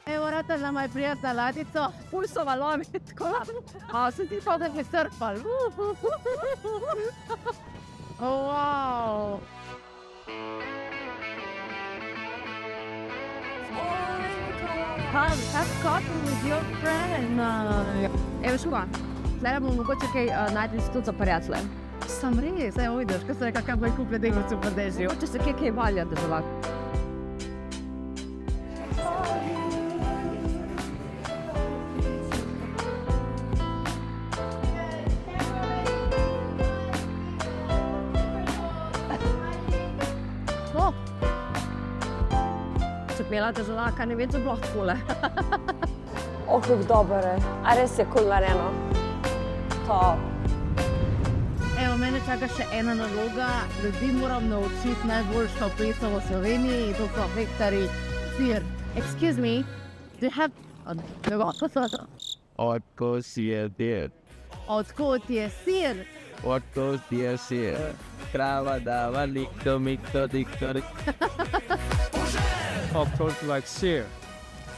Evo, ratala maj prijatna ladico. Ful so valovi, tako. A, sem ti pa, da me surfal. Wow. Have coffee with your friend. Evo, ško, tle bomo mogoče kaj najdli tudi za prijatelje. Sam res, evo vidiš, kaj sem rekla, kaj boj kuple deklicu v Prdežju. Hoče se kaj valja državati. Če pela državaka, ne vem, če bilo takole. Kako dober je. A res je kul narejeno. Top. Evo, mene čaka še ena naloga. Ljudi moram naučiti najboljšo peso v Sloveniji. To so hektari sir. Excuse me, do you have... Odkud je sir? Odkud je sir? Odkud je sir? Krava dava likto, mikto, dikto, Odkud like sir?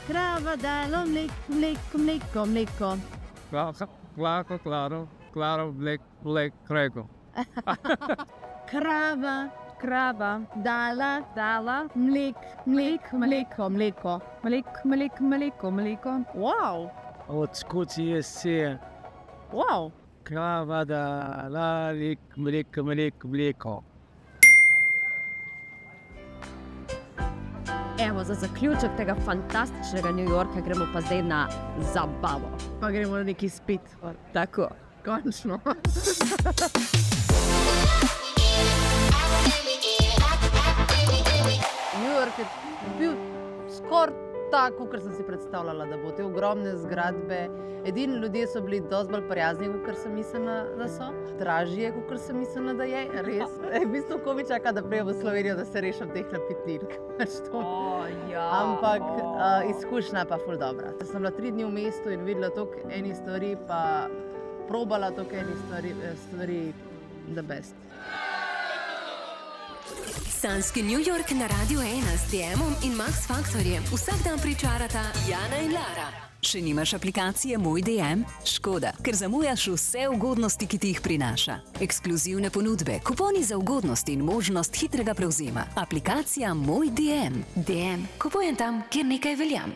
Krava dala mleko. Claro, krego. Krava dala mleko. Wow. Odkud je sir? Wow. Krava dala mleko. Evo, za zaključek tega fantastičnega New Yorka gremo pa zdaj na zabavo. Pa gremo na neki spit. Tako. Končno. New York je bil skoraj tako, kot sem si predstavljala, da bo te ogromne zgradbe. Edini ljudje so bili dosti bolj prijazni, kot sem mislila, da so. Dražje, kot sem mislila, da je. Res. V bistvu komi čaka, da prijem v Slovenijo, da se rešim teh napitnilk. Ampak izkušnja pa ful dobra. Sem bila 3 dni v mestu in videla toliko enih stvari, pa probala toliko enih stvari the best. Sanjski New York na Radio 1 s DM-om in Max Factorjem. Vsak dan pričarata Jana in Lara. Če nimaš aplikacije Moj DM, škoda, ker zamujaš vse ugodnosti, ki ti jih prinaša. Ekskluzivne ponudbe, kuponi za ugodnosti in možnost hitrega prevzema. Aplikacija Moj DM. DM, kupujem tam, kjer nekaj veljam.